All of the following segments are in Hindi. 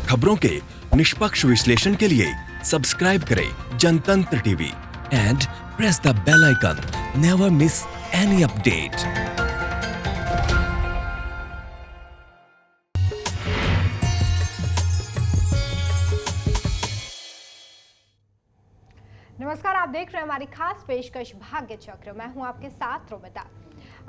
खबरों के निष्पक्ष विश्लेषण के लिए सब्सक्राइब करें Jantantra TV and press the bell icon. Never miss any update. नमस्कार, आप देख रहे हैं हमारी खास पेशकश भाग्य चक्र। मैं हूं आपके साथ रोमिता।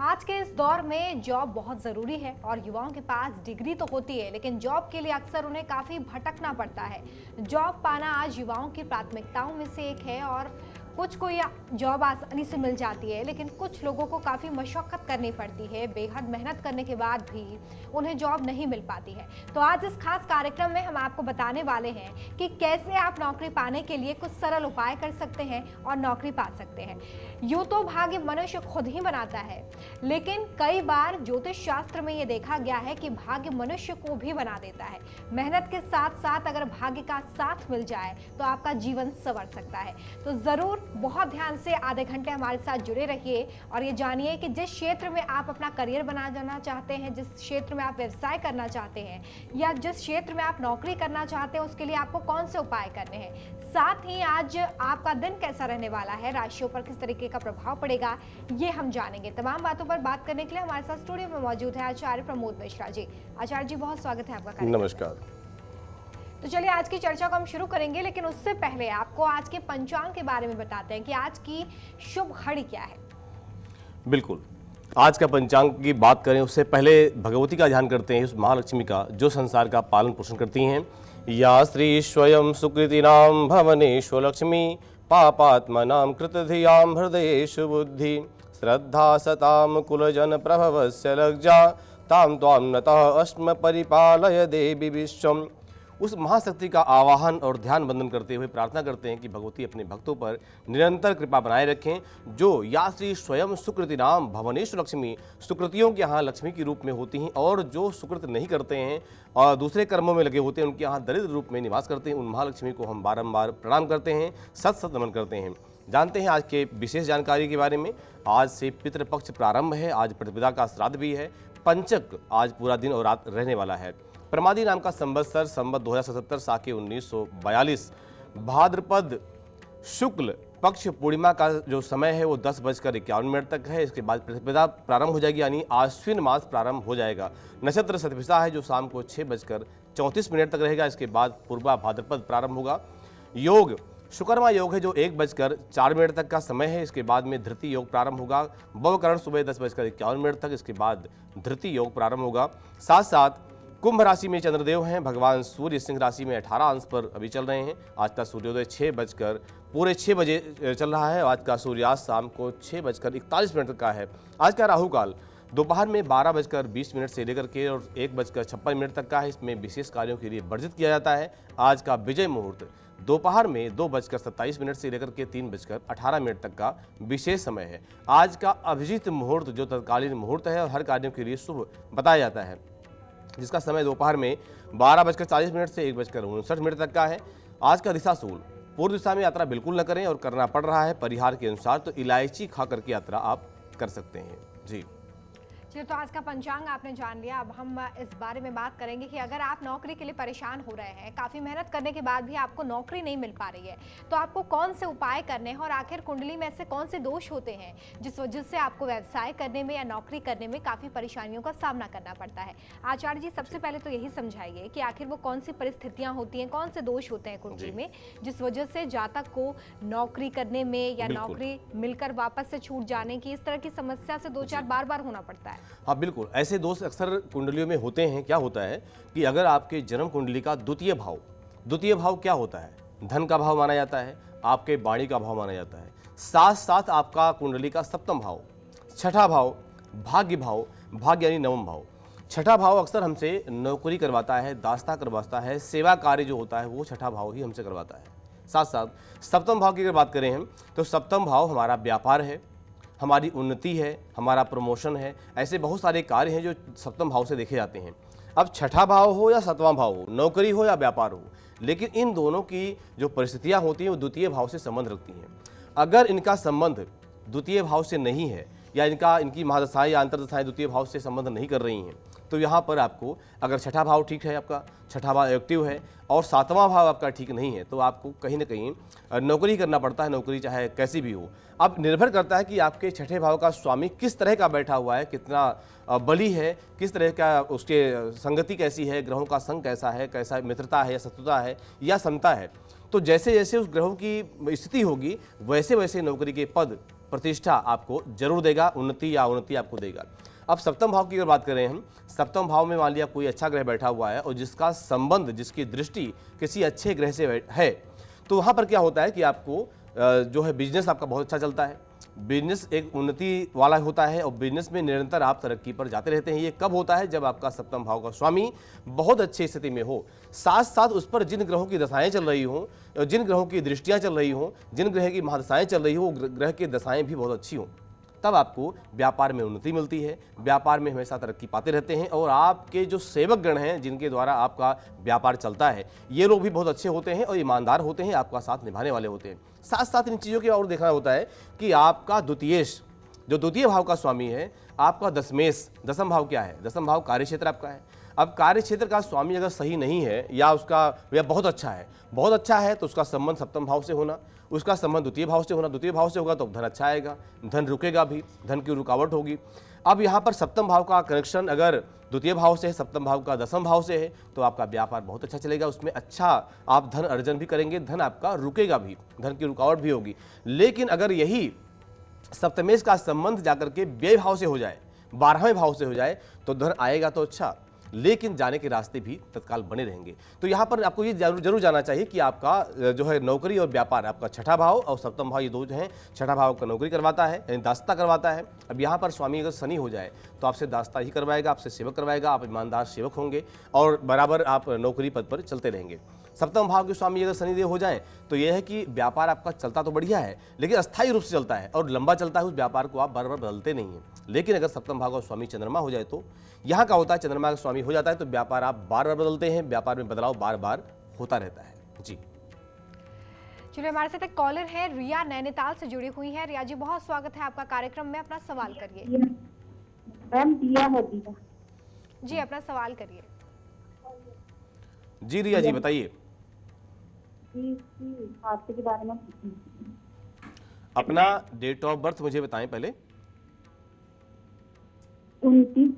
आज के इस दौर में जॉब बहुत ज़रूरी है और युवाओं के पास डिग्री तो होती है, लेकिन जॉब के लिए अक्सर उन्हें काफ़ी भटकना पड़ता है। जॉब पाना आज युवाओं की प्राथमिकताओं में से एक है और कुछ को यह जॉब आसानी से मिल जाती है, लेकिन कुछ लोगों को काफ़ी मशक्क़त करनी पड़ती है। बेहद मेहनत करने के बाद भी उन्हें जॉब नहीं मिल पाती है। तो आज इस खास कार्यक्रम में हम आपको बताने वाले हैं कि कैसे आप नौकरी पाने के लिए कुछ सरल उपाय कर सकते हैं और नौकरी पा सकते हैं। यूँ तो भाग्य मनुष्य खुद ही बनाता है, लेकिन कई बार ज्योतिष शास्त्र में ये देखा गया है कि भाग्य मनुष्य को भी बना देता है। मेहनत के साथ साथ अगर भाग्य का साथ मिल जाए तो आपका जीवन संवर सकता है। तो ज़रूर बहुत ध्यान से आधे घंटे हमारे साथ जुड़े रहिए और ये जानिए कि जिस क्षेत्र में आप अपना करियर बना जाना चाहते हैं, जिस क्षेत्र में आप व्यवसाय करना चाहते हैं या जिस क्षेत्र में आप नौकरी करना चाहते हैं, उसके लिए आपको कौन से उपाय करने हैं। साथ ही आज आपका दिन कैसा रहने वाला है, राशियों पर किस तरीके का प्रभाव पड़ेगा, ये हम जानेंगे। तमाम बातों पर बात करने के लिए हमारे साथ स्टूडियो में मौजूद है आचार्य प्रमोद मिश्रा जी। आचार्य जी, बहुत स्वागत है आपका। नमस्कार। तो चलिए आज की चर्चा को हम शुरू करेंगे, लेकिन उससे पहले आपको आज के पंचांग के बारे में बताते हैं कि आज की शुभ घड़ी क्या है। बिल्कुल, आज का पंचांग की बात करें उससे पहले भगवती का ध्यान करते हैं, उस महालक्ष्मी का जो संसार का पालन पोषण करती हैं। या श्री स्वयं सुकृतिनाम भवनेषु लक्ष्मी पापात्मनां कृतधियां हृदयेषु बुद्धि श्रद्धा सताम कुलजन प्रभवस्य लज्जा ताम त्वां नतः अस्म परिपालय देवी विश्वम। उस महाशक्ति का आवाहन और ध्यान बंधन करते हुए प्रार्थना करते हैं कि भगवती अपने भक्तों पर निरंतर कृपा बनाए रखें। जो या श्री स्वयं सुकृति नाम भवनेषु लक्ष्मी, सुकृतियों के यहाँ लक्ष्मी के रूप में होती हैं, और जो सुकृत नहीं करते हैं और दूसरे कर्मों में लगे होते हैं, उनके यहाँ दरिद्र रूप में निवास करते हैं। उन महालक्ष्मी को हम बारंबार प्रणाम करते हैं, सत नमन करते हैं। जानते हैं आज के विशेष जानकारी के बारे में। आज से पितृपक्ष प्रारंभ है, आज प्रतिपदा का श्राद्ध भी है। पंचक आज पूरा दिन और रात रहने वाला है। प्रमादी नाम का संवत्सर संवत 2077 साके 1942 भाद्रपद शुक्ल पक्ष पूर्णिमा का जो समय है वो 10:51 तक है। इसके बाद प्रतिपदा प्रारंभ हो जाएगी, यानी आश्विन मास प्रारंभ हो जाएगा। नक्षत्र शतभिषा है जो शाम को 6:34 तक रहेगा। इसके बाद पूर्वा भाद्रपद प्रारंभ होगा। योग शुक्रमा योग है जो 1:04 तक का समय है। इसके बाद में धृति योग प्रारंभ होगा। भवकरण सुबह 10:51 तक, इसके बाद धृति योग प्रारंभ होगा। साथ साथ कुंभ राशि में चंद्रदेव हैं। भगवान सूर्य सिंह राशि में 18 अंश पर अभी चल रहे हैं। आज का सूर्योदय 6 बजे चल रहा है। आज का सूर्यास्त शाम को 6:41 तक का है। आज का राहु काल दोपहर में 12:20 से लेकर के और 1:56 तक का है। इसमें विशेष कार्यों के लिए वर्जित किया जाता है। आज का विजय मुहूर्त दोपहर में 2:27 से लेकर के 3:18 तक का विशेष समय है। आज का अभिजीत मुहूर्त जो तत्कालीन मुहूर्त है और हर कार्यों के लिए शुभ बताया जाता है, जिसका समय दोपहर में 12:40 से 1:59 तक का है। आज का दिशा सूल पूर्व दिशा में यात्रा बिल्कुल न करें, और करना पड़ रहा है परिहार के अनुसार तो इलायची खा करके यात्रा आप कर सकते हैं। जी तो आज का पंचांग आपने जान लिया। अब हम इस बारे में बात करेंगे कि अगर आप नौकरी के लिए परेशान हो रहे हैं, काफ़ी मेहनत करने के बाद भी आपको नौकरी नहीं मिल पा रही है, तो आपको कौन से उपाय करने हैं और आखिर कुंडली में ऐसे कौन से दोष होते हैं जिस वजह से आपको व्यवसाय करने में या नौकरी करने में काफ़ी परेशानियों का सामना करना पड़ता है। आचार्य जी, सबसे पहले तो यही समझाइए कि आखिर वो कौन सी परिस्थितियाँ होती हैं, कौन से दोष होते हैं कुंडली में जिस वजह से जातक को नौकरी करने में या नौकरी मिलकर वापस से छूट जाने की इस तरह की समस्या से 2-4 बार होना पड़ता है। हाँ बिल्कुल, ऐसे दोष अक्सर कुंडलियों में होते हैं। क्या होता है कि अगर आपके जन्म कुंडली का द्वितीय भाव क्या होता है, धन का भाव माना जाता है, आपके वाणी का भाव माना जाता है। साथ साथ आपका कुंडली का सप्तम भाव, छठा भाव, भाग्य यानी नवम भाव। छठा भाव अक्सर हमसे नौकरी करवाता है, दास्ता करवाता है, सेवा कार्य जो होता है वो छठा भाव ही हमसे करवाता है। साथ साथ सप्तम भाव की अगर बात करें हम, तो सप्तम भाव हमारा व्यापार है, हमारी उन्नति है, हमारा प्रमोशन है। ऐसे बहुत सारे कार्य हैं जो सप्तम भाव से देखे जाते हैं। अब छठा भाव हो या सातवां भाव हो, नौकरी हो या व्यापार हो, लेकिन इन दोनों की जो परिस्थितियां होती हैं वो द्वितीय भाव से संबंध रखती हैं। अगर इनका संबंध द्वितीय भाव से नहीं है या इनकी महादशाएं या अंतर्दशाएं द्वितीय भाव से संबंध नहीं कर रही हैं, तो यहाँ पर आपको अगर छठा भाव ठीक है, आपका छठा भाव एक्टिव है और सातवां भाव आपका ठीक नहीं है, तो आपको कहीं ना कहीं नौकरी करना पड़ता है, नौकरी चाहे कैसी भी हो। अब निर्भर करता है कि आपके छठे भाव का स्वामी किस तरह का बैठा हुआ है, कितना बली है, किस तरह का उसके संगति कैसी है, ग्रहों का संग कैसा है, कैसा मित्रता है या शत्रुता है या समता है। तो जैसे जैसे उस ग्रहों की स्थिति होगी वैसे वैसे नौकरी के पद प्रतिष्ठा आपको जरूर देगा, उन्नति या अवनति आपको देगा। अब सप्तम भाव की अगर बात करें हम, सप्तम भाव में मान लिया कोई अच्छा ग्रह बैठा हुआ है और जिसका संबंध, जिसकी दृष्टि किसी अच्छे ग्रह से है, तो वहाँ पर क्या होता है कि आपको जो है बिजनेस आपका बहुत अच्छा चलता है, बिजनेस एक उन्नति वाला होता है और बिजनेस में निरंतर आप तरक्की पर जाते रहते हैं। ये कब होता है? जब आपका सप्तम भाव का स्वामी बहुत अच्छी स्थिति में हो, साथ साथ उस पर जिन ग्रहों की दशाएं चल रही हों, जिन ग्रहों की दृष्टियां चल रही हों, जिन ग्रह की महादशाएं चल रही हो, ग्रह की दशाएं भी बहुत अच्छी हों, तब आपको व्यापार में उन्नति मिलती है, व्यापार में हमेशा तरक्की पाते रहते हैं। और आपके जो सेवक गण हैं जिनके द्वारा आपका व्यापार चलता है, ये लोग भी बहुत अच्छे होते हैं और ईमानदार होते हैं, आपका साथ निभाने वाले होते हैं। साथ साथ इन चीज़ों की और देखना होता है कि आपका द्वितीयेश, जो द्वितीय भाव का स्वामी है, आपका दशमेश, दसम भाव क्या है? दसम भाव कार्य क्षेत्र आपका है। अब कार्य क्षेत्र का स्वामी अगर सही नहीं है या उसका या बहुत अच्छा है तो उसका संबंध सप्तम भाव से होना, उसका संबंध द्वितीय भाव से होना, द्वितीय भाव से होगा तो धन अच्छा आएगा, धन रुकेगा भी, धन की रुकावट होगी। अब यहाँ पर सप्तम भाव का कनेक्शन अगर द्वितीय भाव से है, सप्तम भाव का दसम भाव से है, तो आपका व्यापार बहुत अच्छा चलेगा, उसमें अच्छा आप धन अर्जन भी करेंगे, धन आपका रुकेगा भी, धन की रुकावट भी होगी। लेकिन अगर यही सप्तमेश का संबंध जाकर के व्यय भाव से हो जाए, 12वें भाव से हो जाए, तो धन आएगा तो अच्छा, लेकिन जाने के रास्ते भी तत्काल बने रहेंगे। तो यहाँ पर आपको ये जरूर जाना चाहिए कि आपका जो है नौकरी और व्यापार, आपका छठा भाव और सप्तम भाव, ये दो जो हैं, छठा भाव का नौकरी करवाता है यानी दासता करवाता है। अब यहाँ पर स्वामी अगर शनि हो जाए तो आपसे दासता ही करवाएगा, आपसे सेवक करवाएगा, आप ईमानदार सेवक होंगे और बराबर आप नौकरी पद पर चलते रहेंगे। सप्तम भाव के स्वामी अगर शनिदेव हो जाए तो यह है कि व्यापार आपका चलता तो बढ़िया है, लेकिन अस्थायी रूप से चलता है और लंबा चलता है, उस व्यापार को आप बार बार बदलते नहीं हैं। लेकिन अगर सप्तम भाव का स्वामी चंद्रमा हो जाए तो यहाँ का होता है, चंद्रमा का स्वामी हो जाता है तो व्यापार आप बार बार बदलते हैं, व्यापार में बदलाव बार बार होता रहता है। जी चलिए, हमारे साथ एक कॉलर है, रिया नैनीताल से जुड़ी हुई है। रिया जी, बहुत स्वागत है आपका कार्यक्रम में, अपना सवाल करिए। मैम दिया है दिया जी, अपना सवाल करिए। जी रिया जी बताइए। स्वास्थ्य के बारे में अपना डेट ऑफ बर्थ मुझे बताएं पहले। 29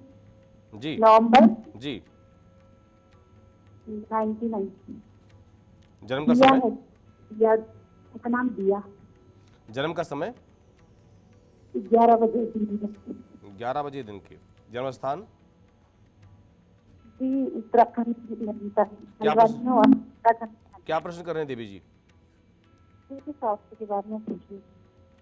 जी नवंबर जी 1990। जन्म का दिया समय? है दिया, उसका नाम दिया। जन्म का समय? 11 बजे दिन में। 11 बजे दिन के। जन्म स्थान? जी उत्तराखंड क्या क्या प्रश्न कर रहे हैं देवी जी? स्वास्थ्य के बारे में पूछिए।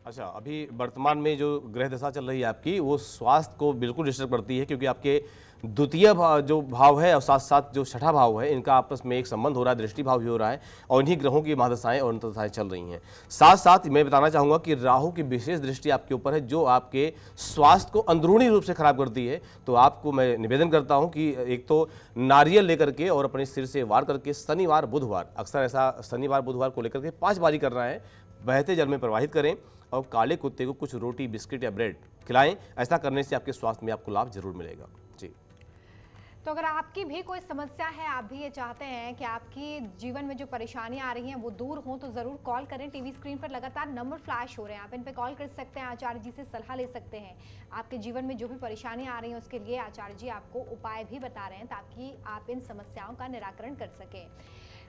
अच्छा, अभी वर्तमान में जो ग्रह दशा चल रही है आपकी, वो स्वास्थ्य को बिल्कुल डिस्टर्ब करती है, क्योंकि आपके द्वितीय जो भाव है और साथ साथ जो छठा भाव है, इनका आपस में एक संबंध हो रहा है, दृष्टि भाव भी हो रहा है और इन्हीं ग्रहों की महादशाएं और अंतर्दशाएं चल रही हैं। साथ साथ मैं बताना चाहूँगा कि राहु की विशेष दृष्टि आपके ऊपर है, जो आपके स्वास्थ्य को अंदरूनी रूप से खराब करती है। तो आपको मैं निवेदन करता हूँ कि एक तो नारियल लेकर के और अपने सिर से वार करके शनिवार बुधवार, अक्सर ऐसा शनिवार बुधवार को लेकर के 5 बारी करना है, बहते जल में प्रवाहित करें और काले कुत्ते को कुछ रोटी, बिस्किट या ब्रेड खिलाएं। ऐसा करने से आपके स्वास्थ्य में आपको लाभ जरूर मिलेगा। जी, तो अगर आपकी भी कोई समस्या है, आप भी ये चाहते हैं कि आपकी जीवन में जो परेशानियां आ रही हैं वो दूर हों, तो ज़रूर कॉल करें। टीवी स्क्रीन पर लगातार नंबर फ्लैश हो रहे हैं, आप इन पे कॉल कर सकते हैं, आचार्य जी से सलाह ले सकते हैं। आपके जीवन में जो भी परेशानियां आ रही हैं उसके लिए आचार्य जी आपको उपाय भी बता रहे हैं ताकि आप इन समस्याओं का निराकरण कर सकें।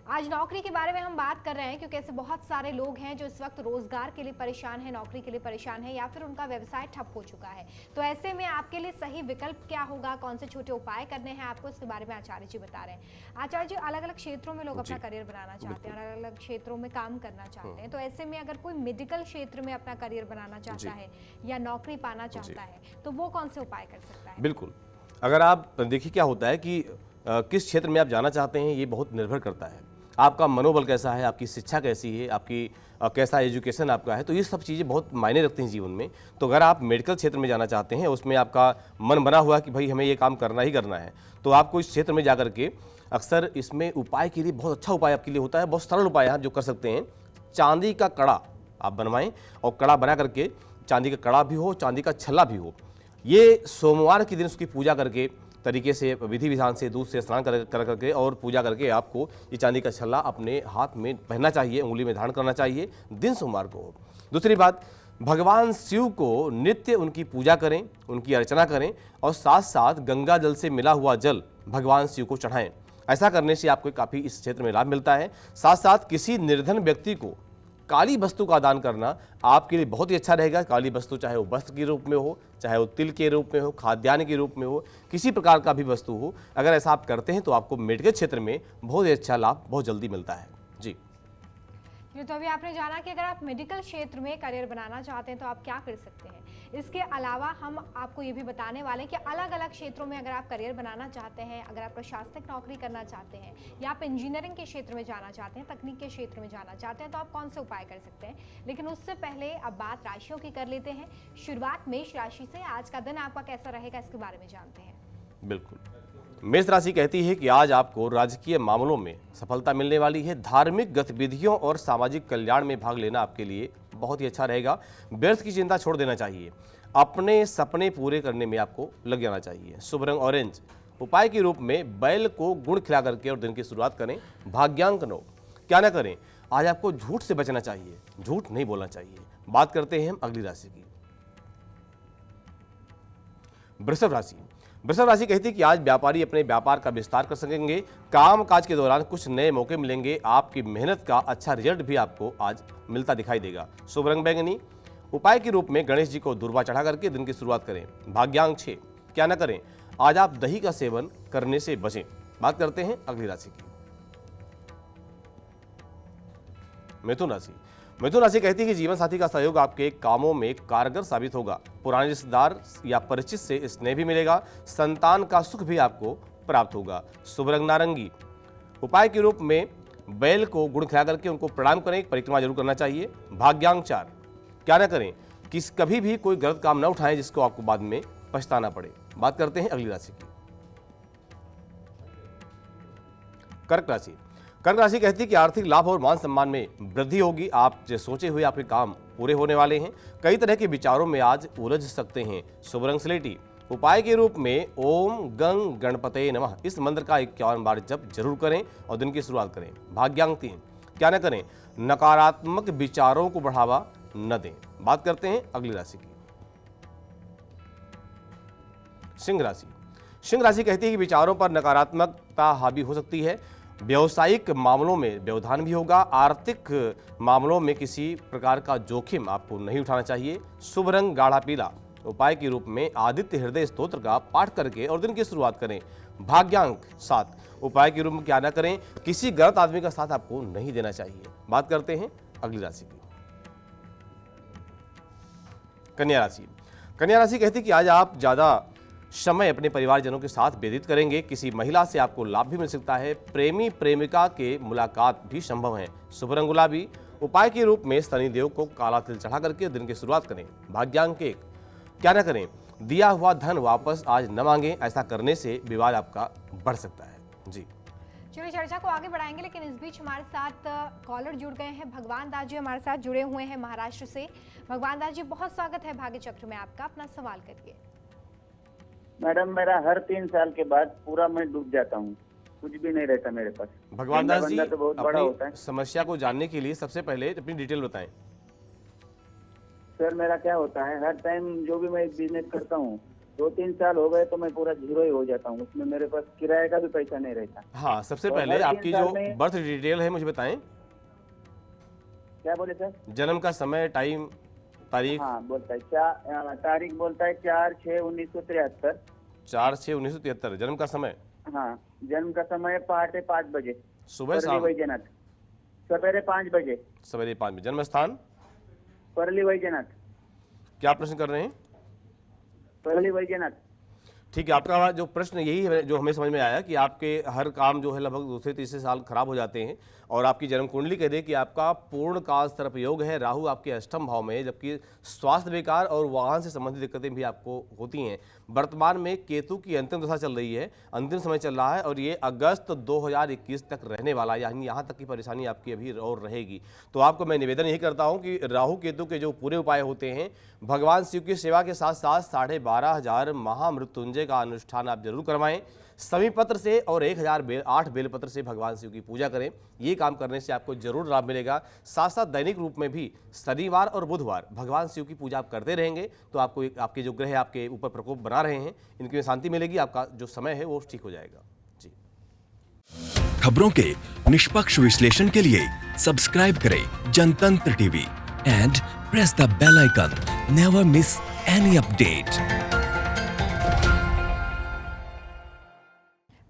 आज नौकरी के बारे में हम बात कर रहे हैं, क्योंकि ऐसे बहुत सारे लोग हैं जो इस वक्त रोजगार के लिए परेशान हैं, नौकरी के लिए परेशान हैं, या फिर उनका व्यवसाय ठप हो चुका है। तो ऐसे में आपके लिए सही विकल्प क्या होगा, कौन से छोटे उपाय करने हैं आपको, इसके बारे में आचार्य जी बता रहे हैं। आचार्य जी, अलग अलग क्षेत्रों में लोग अपना करियर बनाना चाहते हैं, अलग अलग क्षेत्रों में काम करना चाहते हैं। तो ऐसे में अगर कोई मेडिकल क्षेत्र में अपना करियर बनाना चाहता है या नौकरी पाना चाहता है, तो वो कौन से उपाय कर सकता है? बिल्कुल, अगर आप देखिए क्या होता है कि किस क्षेत्र में आप जाना चाहते हैं, ये बहुत निर्भर करता है। आपका मनोबल कैसा है, आपकी शिक्षा कैसी है, आपकी कैसा एजुकेशन आपका है, तो ये सब चीज़ें बहुत मायने रखती हैं जीवन में। तो अगर आप मेडिकल क्षेत्र में जाना चाहते हैं, उसमें आपका मन बना हुआ कि भाई हमें ये काम करना ही करना है, तो आपको इस क्षेत्र में जा करके अक्सर इसमें उपाय के लिए बहुत अच्छा उपाय आपके लिए होता है, बहुत सरल उपाय आप जो कर सकते हैं। चांदी का कड़ा आप बनवाएं और कड़ा बना करके, चांदी का कड़ा भी हो, चांदी का छल्ला भी हो, ये सोमवार के दिन उसकी पूजा करके तरीके से विधि विधान से दूध से स्नान कर करके और पूजा करके आपको ये चांदी का छल्ला अपने हाथ में पहनना चाहिए, उंगली में धारण करना चाहिए, दिन सोमवार को हो। दूसरी बात, भगवान शिव को नित्य उनकी पूजा करें, उनकी अर्चना करें और साथ साथ गंगा जल से मिला हुआ जल भगवान शिव को चढ़ाएं। ऐसा करने से आपको काफ़ी इस क्षेत्र में लाभ मिलता है। साथ साथ किसी निर्धन व्यक्ति को काली वस्तु का दान करना आपके लिए बहुत ही अच्छा रहेगा। काली वस्तु चाहे वो वस्त्र के रूप में हो, चाहे वो तिल के रूप में हो, खाद्यान्न के रूप में हो, किसी प्रकार का भी वस्तु हो, अगर ऐसा आप करते हैं तो आपको मेडिकल क्षेत्र में बहुत ही अच्छा लाभ बहुत जल्दी मिलता है। जी, तो अभी आपने जाना कि अगर आप मेडिकल क्षेत्र में करियर बनाना चाहते हैं तो आप क्या कर सकते हैं। इसके अलावा हम आपको ये भी बताने वाले हैं कि अलग अलग क्षेत्रों में अगर आप करियर बनाना चाहते हैं, अगर आप प्रशासनिक नौकरी करना चाहते हैं या आप इंजीनियरिंग के क्षेत्र में जाना चाहते हैं, तकनीक के क्षेत्र में जाना चाहते हैं, तो आप कौन से उपाय कर सकते हैं। लेकिन उससे पहले अब बात राशियों की कर लेते हैं। शुरुआत मेष राशि से, आज का दिन आपका कैसा रहेगा इसके बारे में जानते हैं। बिल्कुल। मेष राशि कहती है कि आज आपको राजकीय मामलों में सफलता मिलने वाली है। धार्मिक गतिविधियों और सामाजिक कल्याण में भाग लेना आपके लिए बहुत ही अच्छा रहेगा। व्यर्थ की चिंता छोड़ देना चाहिए। अपने सपने पूरे करने में आपको लग जाना चाहिए। शुभ रंग ऑरेंज। उपाय के रूप में बैल को गुड़ खिला करके और दिन की शुरुआत करें। भाग्यांक 9। क्या ना करें, आज आपको झूठ से बचना चाहिए, झूठ नहीं बोलना चाहिए। बात करते हैं हम अगली राशि की, वृषभ राशि। वृषभ राशि कहती है कि आज व्यापारी अपने व्यापार का विस्तार कर सकेंगे। काम काज के दौरान कुछ नए मौके मिलेंगे। आपकी मेहनत का अच्छा रिजल्ट भी आपको आज मिलता दिखाई देगा। शुभ रंग बैंगनी। उपाय के रूप में गणेश जी को दूर्वा चढ़ा करके दिन की शुरुआत करें। भाग्यांक 6। क्या ना करें, आज आप दही का सेवन करने से बचें। बात करते हैं अगली राशि की, मिथुन राशि। मिथुन राशि कहती है कि जीवन साथी का सहयोग आपके कामों में कारगर साबित होगा। पुराने रिश्तेदार या परिचित से स्नेह भी मिलेगा। संतान का सुख भी आपको प्राप्त होगा। शुभ रंग नारंगी। उपाय के रूप में बैल को गुड़ खिला करके उनको प्रणाम करें, परिक्रमा जरूर करना चाहिए। भाग्यांक 4। क्या ना करें, कभी भी कोई गलत काम ना उठाएं जिसको आपको बाद में पछताना पड़े। बात करते हैं अगली राशि की, कर्क राशि। कर्क राशि कहती है कि आर्थिक लाभ और मान सम्मान में वृद्धि होगी। आप जो सोचे हुए आपके काम पूरे होने वाले हैं। कई तरह के विचारों में आज उलझ सकते हैं। शुभ रंग स्लेटी। उपाय के रूप में ओम गंग गणपते नमः इस मंत्र का 51 बार जप जरूर करें और दिन की शुरुआत करें। भाग्यांक 3। क्या न करें, नकारात्मक विचारों को बढ़ावा न दें। बात करते हैं अगली राशि की, सिंह राशि। सिंह राशि कहती है कि विचारों पर नकारात्मकता हावी हो सकती है। व्यवसायिक मामलों में व्यवधान भी होगा। आर्थिक मामलों में किसी प्रकार का जोखिम आपको नहीं उठाना चाहिए। शुभ रंग गाढ़ा पीला। उपाय के रूप में आदित्य हृदय स्तोत्र का पाठ करके और दिन की शुरुआत करें। भाग्यांक 7। उपाय के रूप में क्या ना करें, किसी गलत आदमी का साथ आपको नहीं देना चाहिए। बात करते हैं अगली राशि की, कन्या राशि। कन्या राशि कहती है कि आज आप ज्यादा समय अपने परिवारजनों के साथ व्यतीत करेंगे। किसी महिला से आपको लाभ भी मिल सकता है। प्रेमी प्रेमिका के मुलाकात भी संभव है। शुभ रंग गुलाबी। उपाय के रूप में शनिदेव को काला तिल चढ़ा करके दिन की शुरुआत करें। भाग्यांक 1। क्या ना करें, दिया हुआ धन वापस आज न मांगें। ऐसा करने से विवाद आपका बढ़ सकता है। जी, चलिए चर्चा को आगे बढ़ाएंगे, लेकिन इस बीच हमारे साथ कॉलर जुड़ गए हैं। भगवान दास जी हमारे साथ जुड़े हुए हैं महाराष्ट्र से। भगवान दास जी, बहुत स्वागत है भाग्य चक्र में आपका। अपना सवाल करिए। मैडम, मेरा हर 3 साल के बाद पूरा मैं डूब जाता हूँ, कुछ भी नहीं रहता मेरे पास। भगवान दास जी, तो बहुत बड़ा होता है। अपनी समस्या को जानने के लिए सबसे पहले अपनी डिटेल बताएं। सर, मेरा क्या होता है, हर टाइम जो भी मैं एक बिजनेस करता हूँ 2-3 साल हो गए तो मैं पूरा जीरो ही हो जाता हूँ। उसमें मेरे पास किराए का भी पैसा नहीं रहता। हाँ, सबसे तो पहले हर 3 आपकी साल जो में- बर्थ डिटेल है मुझे बताएं। क्या बोले सर? जन्म का समय, टाइम, तारीख। हाँ, बोलता है तारीख बोलता है 4/6/1973। 4/6/1973। जन्म का समय, हाँ, जन्म का समय पहाटे 5 बजे, सुबह परली शाम, वैजनाथ। सवेरे 5 बजे, सवेरे 5 बजे। जन्म स्थान, परली वैजनाथ। क्या प्रश्न कर रहे हैं? परली वैजनाथ। ठीक है, आपका जो प्रश्न यही है जो हमें समझ में आया कि आपके हर काम जो है लगभग 2-3 साल खराब हो जाते हैं और आपकी जन्म कुंडली कह दे कि आपका पूर्ण काल सर्प योग है। राहु आपके अष्टम भाव में है, जबकि स्वास्थ्य विकार और वाहन से संबंधित दिक्कतें भी आपको होती हैं। वर्तमान में केतु की अंतिम दशा चल रही है, अंतिम समय चल रहा है और ये अगस्त 2021 तक रहने वाला है, यानी यहाँ तक की परेशानी आपकी अभी और रहेगी। तो आपको मैं निवेदन यही करता हूँ कि राहु केतु के जो पूरे उपाय होते हैं, भगवान शिव की सेवा के साथ साथ 12,500 महामृत्युंजय का अनुष्ठान आप जरूर करवाएं। समी पत्र से और 1008 बेलपत्र से भगवान शिव की पूजा करें। ये काम करने से आपको जरूर लाभ मिलेगा। साथ साथ दैनिक रूप में भी शनिवार और बुधवार भगवान शिव की पूजा आप करते रहेंगे तो आपको आपके जो ग्रह आपके ऊपर प्रकोप बना रहे हैं इनकी शांति मिलेगी, आपका जो समय है वो ठीक हो जाएगा। जी, खबरों के निष्पक्ष विश्लेषण के लिए सब्सक्राइब करें Jantantra TV and press the bell icon. Never miss any update.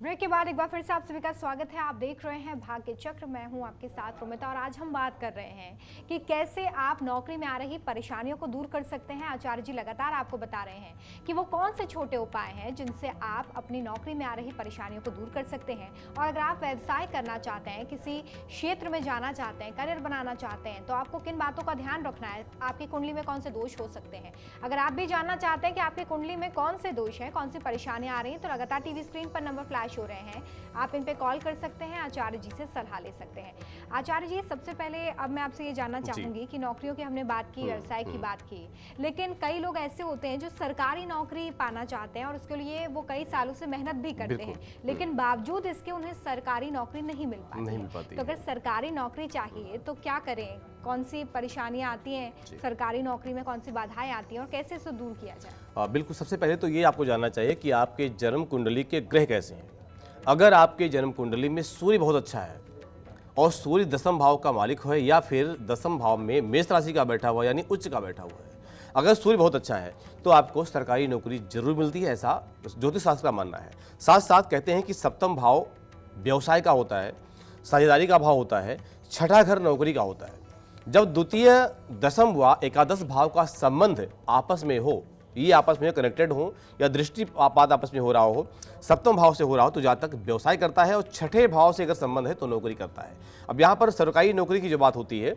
Break के बाद एक बार फिर से आप सभी का स्वागत है। आप देख रहे हैं भाग्य चक्र, मैं हूं आपके साथ रोमिता और आज हम बात कर रहे हैं कि कैसे आप नौकरी में आ रही परेशानियों को दूर कर सकते हैं। आचार्य जी लगातार आपको बता रहे हैं कि वो कौन से छोटे उपाय हैं जिनसे आप अपनी नौकरी में आ रही परेशानियों को दूर कर सकते हैं। और अगर आप व्यवसाय करना चाहते हैं, किसी क्षेत्र में जाना चाहते हैं, करियर बनाना चाहते हैं, तो आपको किन बातों का ध्यान रखना है, आपकी कुंडली में कौन से दोष हो सकते हैं। अगर आप भी जानना चाहते हैं कि आपकी कुंडली में कौन से दोष हैं, कौन सी परेशानियां आ रही हैं, तो लगातार टीवी स्क्रीन पर नंबर फ्लैश हो रहे हैं, आप इन पे कॉल कर सकते हैं, आचार्य जी से सलाह ले सकते हैं। आचार्य जी, सबसे पहले अब मैं आपसे ये जानना चाहूंगी कि नौकरियों की हमने बात की, व्यवसाय की बात की, लेकिन कई लोग ऐसे होते हैं जो सरकारी नौकरी पाना चाहते हैं और उसके लिए वो कई सालों से मेहनत भी करते हैं, लेकिन बावजूद इसके उन्हें सरकारी नौकरी नहीं मिल पाती। तो अगर सरकारी नौकरी चाहिए तो क्या करें, कौन सी परेशानियां आती हैं सरकारी नौकरी में, कौन सी बाधाएं आती हैं और कैसे इसे दूर किया जाए? बिल्कुल, सबसे पहले तो ये आपको जानना चाहिए कि आपके जन्म कुंडली के ग्रह कैसे हैं। अगर आपके जन्म कुंडली में सूर्य बहुत अच्छा है और सूर्य दसम भाव का मालिक है या फिर दसम भाव में मेष राशि का बैठा हुआ यानी उच्च का बैठा हुआ है, अगर सूर्य बहुत अच्छा है तो आपको सरकारी नौकरी जरूर मिलती है, ऐसा ज्योतिष शास्त्र का मानना है। साथ साथ कहते हैं कि सप्तम भाव व्यवसाय का होता है, साझेदारी का भाव होता है, छठा घर नौकरी का होता है। जब द्वितीय दसम व एकादश भाव का संबंध आपस में हो, ये आपस में कनेक्टेड हो या दृष्टिपात आपस में हो रहा हो, सप्तम भाव से हो रहा हो तो जहाँ तक व्यवसाय करता है, और छठे भाव से अगर संबंध है तो नौकरी करता है। अब यहाँ पर सरकारी नौकरी की जो बात होती है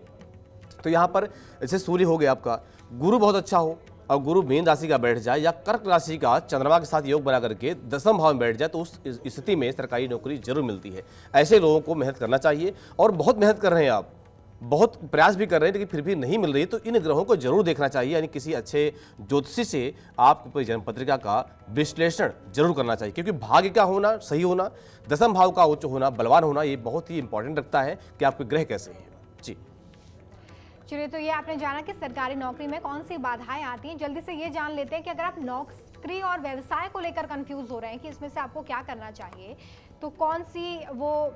तो यहाँ पर जैसे सूर्य हो गया आपका, गुरु बहुत अच्छा हो और गुरु मीन राशि का बैठ जाए या कर्क राशि का चंद्रमा के साथ योग बना करके दसम भाव में बैठ जाए तो उस स्थिति में सरकारी नौकरी जरूर मिलती है। ऐसे लोगों को मेहनत करना चाहिए और बहुत मेहनत कर रहे हैं आप, बहुत प्रयास भी कर रहे हैं लेकिन फिर भी नहीं मिल रही, तो इन ग्रहों को जरूर देखना चाहिए, यानी किसी अच्छे ज्योतिषी से आपको जन्म पत्रिका का विश्लेषण जरूर करना चाहिए, क्योंकि भाग्य का होना, सही होना, दसम भाव का उच्च होना, बलवान होना, ये बहुत ही इंपॉर्टेंट रखता है कि आपके ग्रह कैसे हैं। जी, चलिए, तो ये आपने जाना कि सरकारी नौकरी में कौन सी बाधाएं आती हैं। जल्दी से ये जान लेते हैं कि अगर आप नौकरी और व्यवसाय को लेकर कंफ्यूज हो रहे हैं कि इसमें से आपको क्या करना चाहिए, तो कौन सी वो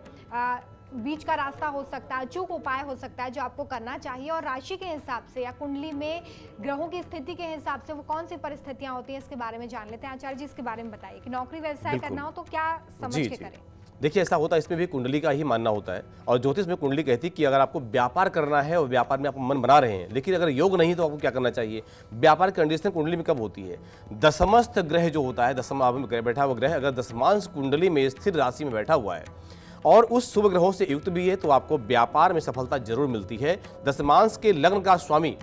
बीच का रास्ता हो सकता है, अचूक उपाय हो सकता है जो आपको करना चाहिए, और राशि के हिसाब से या कुंडली में ग्रहों की स्थिति के हिसाब से वो कौन सी परिस्थितियां होती हैं, इसके बारे में जान लेते हैं। आचार्य जी, इसके बारे में बताइए कि नौकरी व्यवसाय करना हो तो क्या समझ के करें। देखिए, ऐसा होता है, इसमें भी कुंडली का ही मानना होता है और ज्योतिष में कुंडली कहती है कि अगर आपको व्यापार करना है और व्यापार में आप मन बना रहे हैं लेकिन अगर योग नहीं तो आपको क्या करना चाहिए। व्यापार की कंडीशन कुंडली में कब होती है, दशमस्थ ग्रह जो होता है, दसम भाव में बैठा हुआ ग्रह अगर दशमांश कुंडली में स्थिर राशि में बैठा हुआ है और उस शुभ ग्रहों से युक्त भी है तो आपको व्यापार में सफलता जरूर मिलती है। दशमांश के लग्न का स्वामी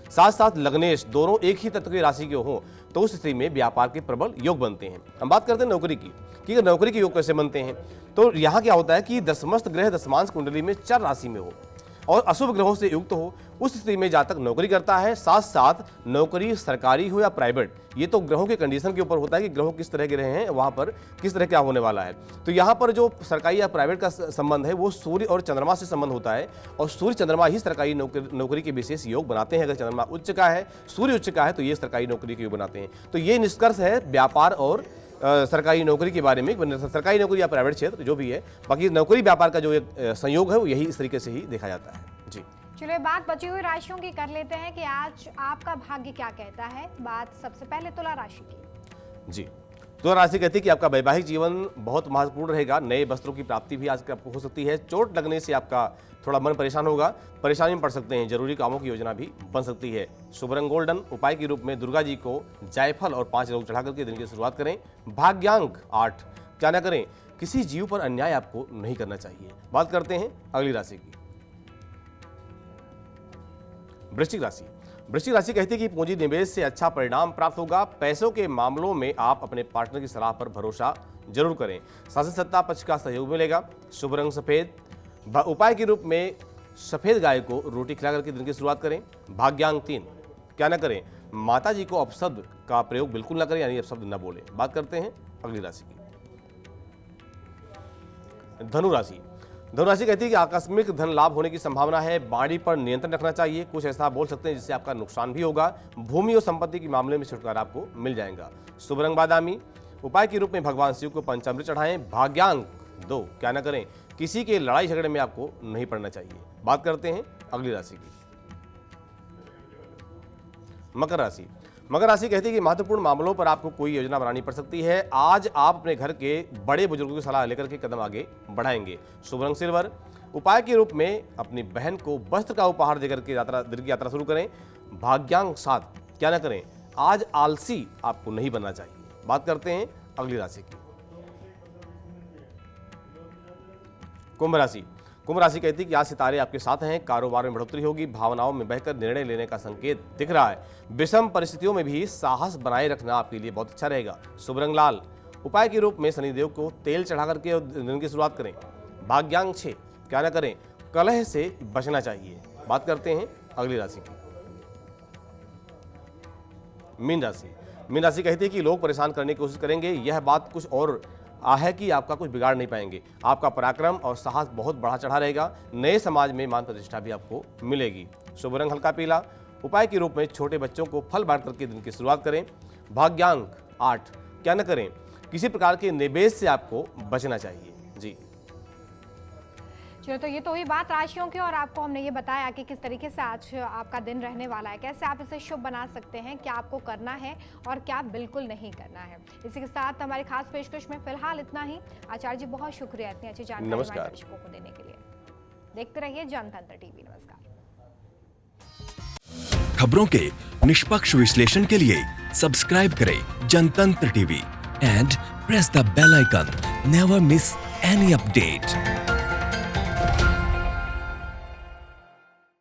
साथ साथ लग्नेश दोनों एक ही तत्व की राशि के हों तो उस स्थिति में व्यापार के प्रबल योग बनते हैं। हम बात करते हैं नौकरी की कि नौकरी के योग कैसे बनते हैं, तो यहाँ क्या होता है कि दशमस्थ ग्रह दशमांश कुंडली में चर राशि में हो और अशुभ ग्रहों से युक्त हो, उस स्थिति में जहाँ तक नौकरी करता है, साथ साथ नौकरी सरकारी हो या प्राइवेट, ये तो ग्रहों के कंडीशन के ऊपर होता है कि ग्रहों किस तरह के ग्रह हैं, वहाँ पर किस तरह क्या होने वाला है। तो यहाँ पर जो सरकारी या प्राइवेट का संबंध है वो सूर्य और चंद्रमा से संबंध होता है और सूर्य चंद्रमा ही सरकारी नौकरी के विशेष योग बनाते हैं। अगर चंद्रमा उच्च का है, सूर्य उच्च का है तो ये सरकारी नौकरी के योग बनाते हैं। तो ये निष्कर्ष है व्यापार और सरकारी नौकरी के बारे में, सरकारी नौकरी या प्राइवेट क्षेत्र जो भी है। बाकी नौकरी व्यापार का जो एक संयोग है वो यही इस तरीके से ही देखा जाता है। जी, चलिए, बात बची हुई राशियों की कर लेते हैं कि आज आपका भाग्य क्या कहता है। बात सबसे पहले तुला राशि की। जी, तुला राशि कहती है कि आपका वैवाहिक जीवन बहुत महत्वपूर्ण रहेगा। नए वस्त्रों की प्राप्ति भी आज आपको हो सकती है। चोट लगने से आपका थोड़ा मन परेशान होगा, परेशानी में पड़ सकते हैं। जरूरी कामों की योजना भी बन सकती है। शुभ रंग गोल्डन, उपाय के रूप में दुर्गा जी को जायफल और 5 लोग चढ़ा करके दिन की शुरुआत करें। भाग्यांक 8, क्या ना करें, किसी जीव पर अन्याय आपको नहीं करना चाहिए। बात करते हैं अगली राशि की, वृश्चिक राशि। वृश्चिक राशि कहती है कि पूंजी निवेश से अच्छा परिणाम प्राप्त होगा। पैसों के मामलों में आप अपने पार्टनर की सलाह पर भरोसा जरूर करें। शासन सत्ता पक्ष का सहयोग मिलेगा। शुभ रंग सफेद, उपाय के रूप में सफेद गाय को रोटी खिला करके दिन की शुरुआत करें। भाग्यांक 3, क्या ना करें, माता जी को अपशब्द का प्रयोग बिल्कुल ना करें, यानी अपशब्द न बोले। बात करते हैं अगली राशि की, धनु राशि। धनु राशि कहती है कि आकस्मिक धन लाभ होने की संभावना है। वाणी पर नियंत्रण रखना चाहिए, कुछ ऐसा बोल सकते हैं जिससे आपका नुकसान भी होगा। भूमि और संपत्ति के मामले में छुटकारा आपको मिल जाएगा। शुभ रंग बादामी। उपाय के रूप में भगवान शिव को पंचामृत चढ़ाएं। भाग्यांक 2, क्या न करें, किसी के लड़ाई झगड़े में आपको नहीं पड़ना चाहिए। बात करते हैं अगली राशि की, मकर राशि। मकर राशि कहती है कि महत्वपूर्ण मामलों पर आपको कोई योजना बनानी पड़ सकती है। आज आप अपने घर के बड़े बुजुर्गों की सलाह लेकर के कदम आगे बढ़ाएंगे। शुभ रंग सिल्वर। उपाय के रूप में अपनी बहन को वस्त्र का उपहार देकर के दिन की यात्रा शुरू करें। भाग्यांक 7, क्या न करें, आज आलसी आपको नहीं बनना चाहिए। बात करते हैं अगली राशि की, कुंभ राशि। कुंभ राशि कहती है कि आज सितारे आपके साथ हैं। कारोबार में बढ़ोतरी होगी। भावनाओं में बहकर निर्णय लेने का संकेत दिख रहा है। विषम परिस्थितियों में भी साहस बनाए रखना आपके लिए बहुत अच्छा रहेगा। शुभ रंग लाल। उपाय के रूप में शनिदेव को तेल चढ़ा करके दिन की शुरुआत करें। भाग्यांक 6, क्या न करें, कलह से बचना चाहिए। बात करते हैं अगली राशि की, मीन राशि। मीन राशि कहती है कि लोग परेशान करने की कोशिश करेंगे। यह बात कुछ और है कि आपका कुछ बिगाड़ नहीं पाएंगे। आपका पराक्रम और साहस बहुत बढ़ा चढ़ा रहेगा। नए समाज में मान प्रतिष्ठा भी आपको मिलेगी। शुभ रंग हल्का पीला। उपाय के रूप में छोटे बच्चों को फल बांट करके दिन की शुरुआत करें। भाग्यांक 8, क्या न करें, किसी प्रकार के निवेश से आपको बचना चाहिए। जी चलो, तो ये तो हुई बात राशियों की, और आपको हमने ये बताया कि किस तरीके से आज आपका दिन रहने वाला है, कैसे आप इसे शुभ बना सकते हैं, क्या आपको करना है और क्या बिल्कुल नहीं करना है। इसी के साथ हमारी खास पेशकश में फिलहाल इतना ही। आचार्य जी, बहुत शुक्रिया इतनी अच्छी जानकारी हमारे दर्शकों को देने के लिए। देखते रहिए जनतंत्र टीवी। नमस्कार। खबरों के निष्पक्ष विश्लेषण के लिए सब्सक्राइब करें Jantantra TV and press the bell icon. Never miss any update.